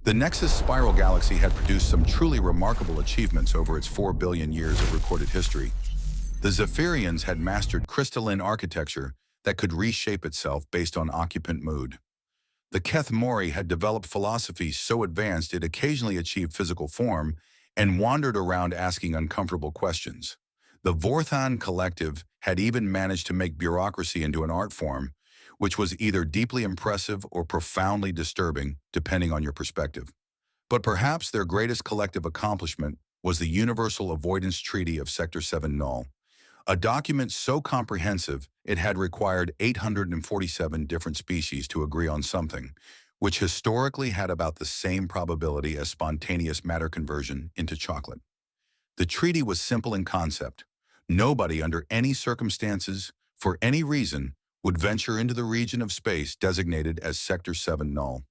The Nexus spiral galaxy had produced some truly remarkable achievements over its 4 billion years of recorded history. The Zephyrians had mastered crystalline architecture that could reshape itself based on occupant mood. The Keth Mori had developed philosophy so advanced it occasionally achieved physical form and wandered around asking uncomfortable questions. The Vorthan collective had even managed to make bureaucracy into an art form, which was either deeply impressive or profoundly disturbing, depending on your perspective. But perhaps their greatest collective accomplishment was the Universal Avoidance Treaty of Sector 7 Null, a document so comprehensive it had required 847 different species to agree on something, which historically had about the same probability as spontaneous matter conversion into chocolate. The treaty was simple in concept. Nobody under any circumstances, for any reason, would venture into the region of space designated as Sector 7 Null.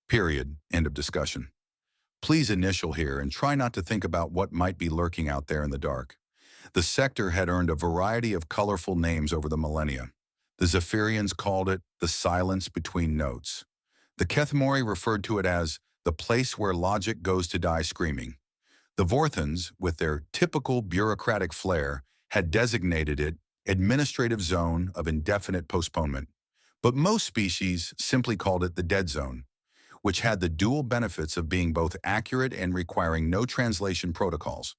Period. End of discussion. Please initial here and try not to think about what might be lurking out there in the dark. The sector had earned a variety of colorful names over the millennia. The Zephyrians called it the silence between notes. The Kethmori referred to it as the place where logic goes to die screaming. The Vorthans, with their typical bureaucratic flair, had designated it administrative zone of indefinite postponement. But most species simply called it the dead zone, which had the dual benefits of being both accurate and requiring no translation protocols.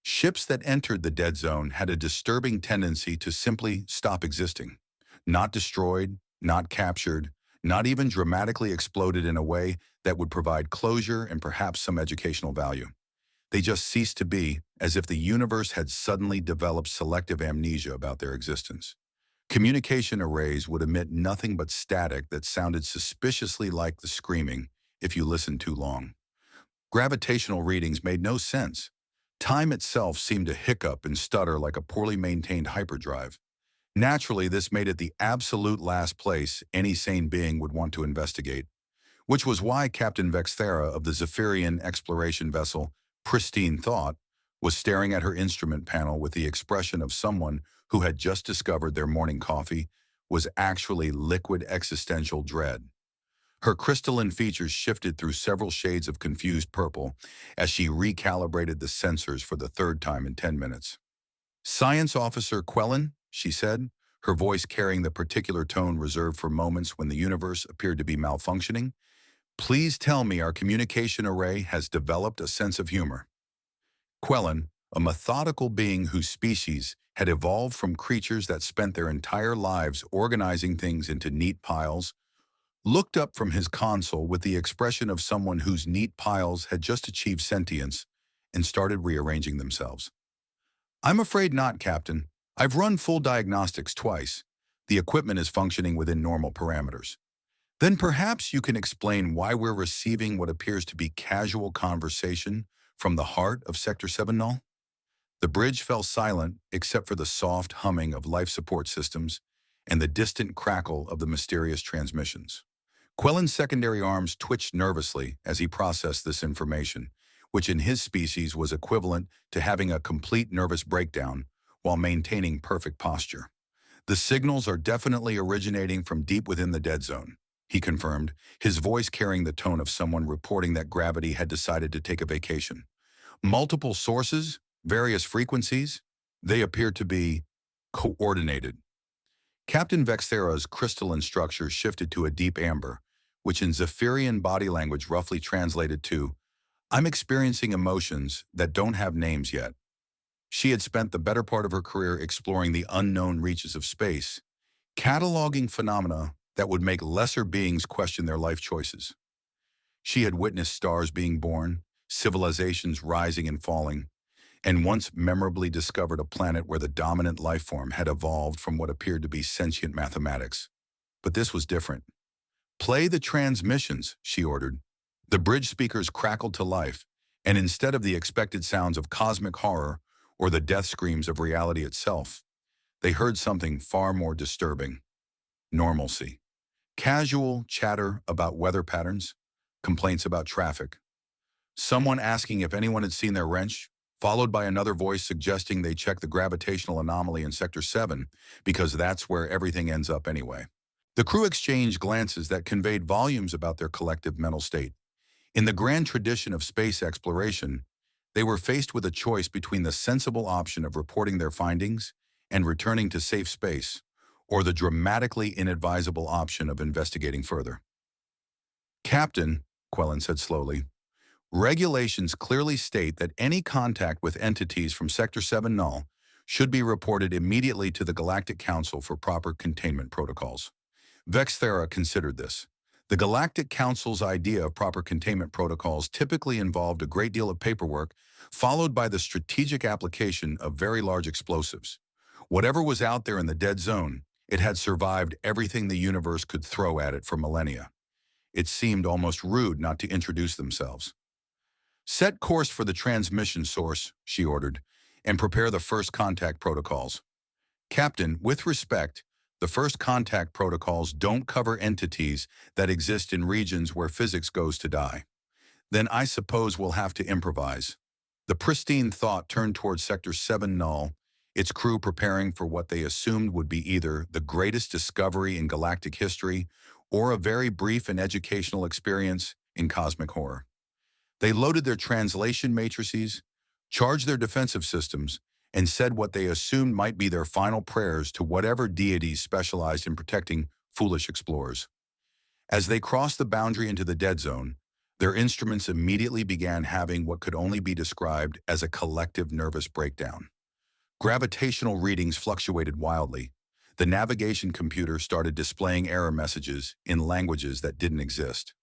Ships that entered the dead zone had a disturbing tendency to simply stop existing. Not destroyed, not captured, not even dramatically exploded in a way that would provide closure and perhaps some educational value. They just ceased to be, as if the universe had suddenly developed selective amnesia about their existence. Communication arrays would emit nothing but static that sounded suspiciously like the screaming if you listened too long. Gravitational readings made no sense. Time itself seemed to hiccup and stutter like a poorly maintained hyperdrive. Naturally, this made it the absolute last place any sane being would want to investigate, which was why Captain Vexthera of the Zephyrian exploration vessel Pristine Thought was staring at her instrument panel with the expression of someone who had just discovered their morning coffee was actually liquid existential dread. Her crystalline features shifted through several shades of confused purple as she recalibrated the sensors for the third time in 10 minutes. "Science Officer Quellen," she said, her voice carrying the particular tone reserved for moments when the universe appeared to be malfunctioning, "please tell me our communication array has developed a sense of humor." Quellen, a methodical being whose species had evolved from creatures that spent their entire lives organizing things into neat piles, looked up from his console with the expression of someone whose neat piles had just achieved sentience and started rearranging themselves. "I'm afraid not, Captain. I've run full diagnostics twice. The equipment is functioning within normal parameters." "Then perhaps you can explain why we're receiving what appears to be casual conversation from the heart of Sector 7 Null?" The bridge fell silent except for the soft humming of life support systems and the distant crackle of the mysterious transmissions. Quellen's secondary arms twitched nervously as he processed this information, which in his species was equivalent to having a complete nervous breakdown while maintaining perfect posture. "The signals are definitely originating from deep within the dead zone," he confirmed, his voice carrying the tone of someone reporting that gravity had decided to take a vacation. "Multiple sources, various frequencies, they appear to be coordinated." Captain Vexthera's crystalline structure shifted to a deep amber, which in Zephyrian body language roughly translated to, "I'm experiencing emotions that don't have names yet." She had spent the better part of her career exploring the unknown reaches of space, cataloging phenomena that would make lesser beings question their life choices. She had witnessed stars being born, civilizations rising and falling, and once memorably discovered a planet where the dominant life form had evolved from what appeared to be sentient mathematics. But this was different. "Play the transmissions," she ordered. The bridge speakers crackled to life, and instead of the expected sounds of cosmic horror or the death screams of reality itself, they heard something far more disturbing: normalcy. Casual chatter about weather patterns, complaints about traffic. Someone asking if anyone had seen their wrench, followed by another voice suggesting they check the gravitational anomaly in Sector 7 because that's where everything ends up anyway. The crew exchanged glances that conveyed volumes about their collective mental state. In the grand tradition of space exploration, they were faced with a choice between the sensible option of reporting their findings and returning to safe space, or the dramatically inadvisable option of investigating further. Captain, Quellen said slowly, regulations clearly state that any contact with entities from Sector 7 Null should be reported immediately to the Galactic Council for proper containment protocols. Vexthera considered this. The Galactic Council's idea of proper containment protocols typically involved a great deal of paperwork, followed by the strategic application of very large explosives. Whatever was out there in the dead zone, it had survived everything the universe could throw at it for millennia. It seemed almost rude not to introduce themselves. Set course for the transmission source, she ordered, and prepare the first contact protocols. Captain, with respect, the first contact protocols don't cover entities that exist in regions where physics goes to die. Then I suppose we'll have to improvise. The pristine thought turned towards Sector 7 Null, its crew preparing for what they assumed would be either the greatest discovery in galactic history or a very brief and educational experience in cosmic horror. They loaded their translation matrices, charged their defensive systems, and said what they assumed might be their final prayers to whatever deities specialized in protecting foolish explorers. As they crossed the boundary into the dead zone, their instruments immediately began having what could only be described as a collective nervous breakdown. Gravitational readings fluctuated wildly. The navigation computer started displaying error messages in languages that didn't exist.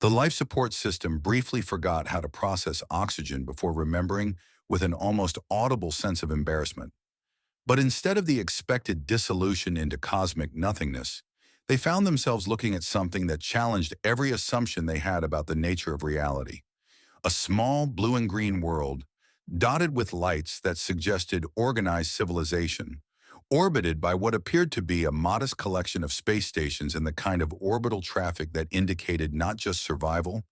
The life support system briefly forgot how to process oxygen before remembering with an almost audible sense of embarrassment. But instead of the expected dissolution into cosmic nothingness, they found themselves looking at something that challenged every assumption they had about the nature of reality. A small blue and green world, dotted with lights that suggested organized civilization, orbited by what appeared to be a modest collection of space stations and the kind of orbital traffic that indicated not just survival,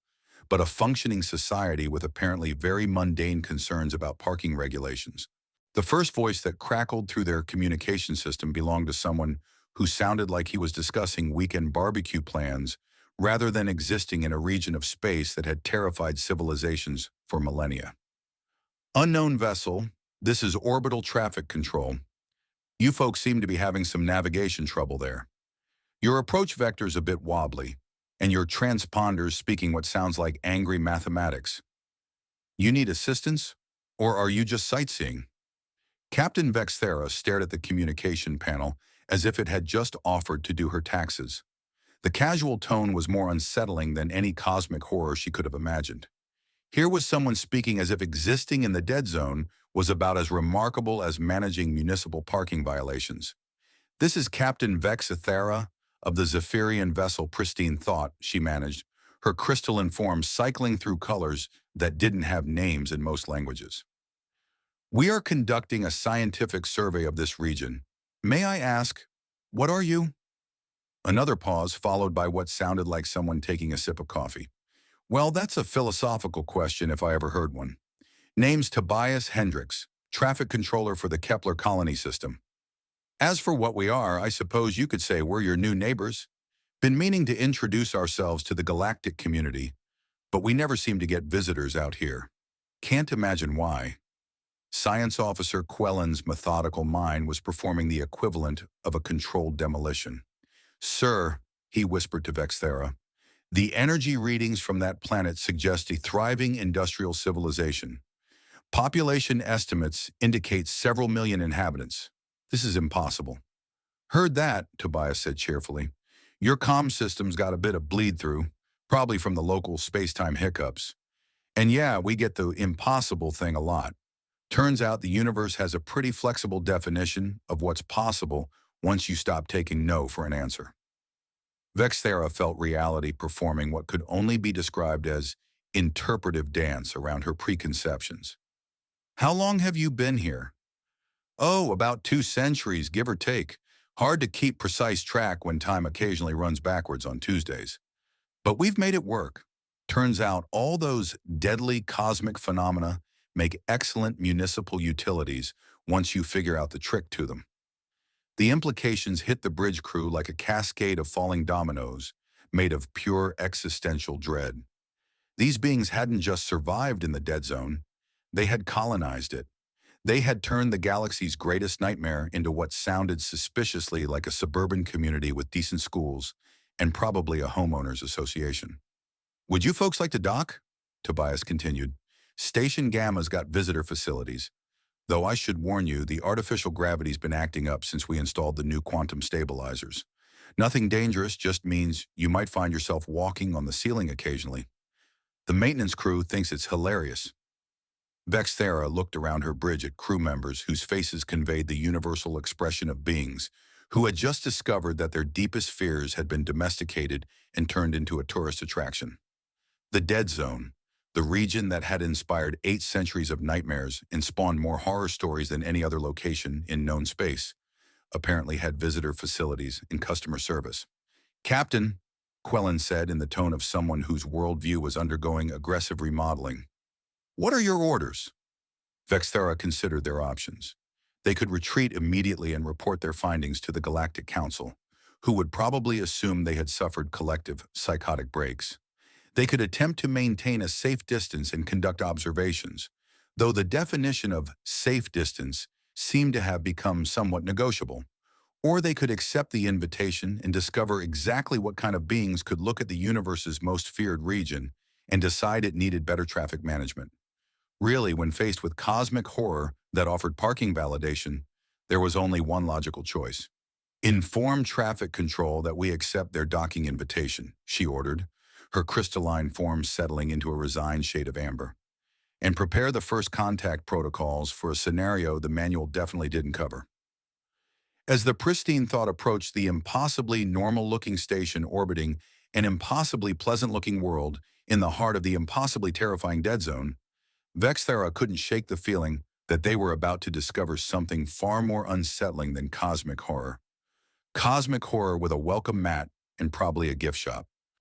but a functioning society with apparently very mundane concerns about parking regulations. The first voice that crackled through their communication system belonged to someone who sounded like he was discussing weekend barbecue plans rather than existing in a region of space that had terrified civilizations for millennia. Unknown vessel, this is orbital traffic control. You folks seem to be having some navigation trouble there. Your approach vector's a bit wobbly, and your transponder's speaking what sounds like angry mathematics. You need assistance, or are you just sightseeing? Captain Vexthera stared at the communication panel as if it had just offered to do her taxes. The casual tone was more unsettling than any cosmic horror she could have imagined. Here was someone speaking as if existing in the dead zone was about as remarkable as managing municipal parking violations. This is Captain Vexthera of the Zephyrian vessel Pristine Thought, she managed, her crystalline form cycling through colors that didn't have names in most languages. We are conducting a scientific survey of this region. May I ask, what are you? Another pause, followed by what sounded like someone taking a sip of coffee. Well, that's a philosophical question if I ever heard one. Name's Tobias Hendricks, traffic controller for the Kepler colony system. As for what we are, I suppose you could say we're your new neighbors. Been meaning to introduce ourselves to the galactic community, but we never seem to get visitors out here. Can't imagine why. Science Officer Quellen's methodical mind was performing the equivalent of a controlled demolition. Sir, he whispered to Vexthera, the energy readings from that planet suggest a thriving industrial civilization. Population estimates indicate several million inhabitants. This is impossible. Heard that, Tobias said cheerfully. Your comm system's got a bit of bleed-through, probably from the local space-time hiccups. And yeah, we get the impossible thing a lot. Turns out the universe has a pretty flexible definition of what's possible once you stop taking no for an answer. Vexthera felt reality performing what could only be described as interpretive dance around her preconceptions. How long have you been here? Oh, about 2 centuries, give or take. Hard to keep precise track when time occasionally runs backwards on Tuesdays. But we've made it work. Turns out all those deadly cosmic phenomena make excellent municipal utilities once you figure out the trick to them. The implications hit the bridge crew like a cascade of falling dominoes made of pure existential dread. These beings hadn't just survived in the dead zone, they had colonized it. They had turned the galaxy's greatest nightmare into what sounded suspiciously like a suburban community with decent schools and probably a homeowners association. Would you folks like to dock? Tobias continued. Station Gamma's got visitor facilities. Though I should warn you, the artificial gravity's been acting up since we installed the new quantum stabilizers. Nothing dangerous, just means you might find yourself walking on the ceiling occasionally. The maintenance crew thinks it's hilarious. Vexthera looked around her bridge at crew members whose faces conveyed the universal expression of beings who had just discovered that their deepest fears had been domesticated and turned into a tourist attraction. The Dead Zone, the region that had inspired 8 centuries of nightmares and spawned more horror stories than any other location in known space, apparently had visitor facilities and customer service. Captain, Quellen said in the tone of someone whose worldview was undergoing aggressive remodeling, what are your orders? Vexthera considered their options. They could retreat immediately and report their findings to the Galactic Council, who would probably assume they had suffered collective psychotic breaks. They could attempt to maintain a safe distance and conduct observations, though the definition of safe distance seemed to have become somewhat negotiable. Or they could accept the invitation and discover exactly what kind of beings could look at the universe's most feared region and decide it needed better traffic management. Really, when faced with cosmic horror that offered parking validation, there was only one logical choice. Inform traffic control that we accept their docking invitation, she ordered, her crystalline form settling into a resigned shade of amber. And prepare the first contact protocols for a scenario the manual definitely didn't cover. As the pristine thought approached the impossibly normal-looking station orbiting an impossibly pleasant-looking world in the heart of the impossibly terrifying dead zone, Vexthera couldn't shake the feeling that they were about to discover something far more unsettling than cosmic horror. Cosmic horror with a welcome mat and probably a gift shop.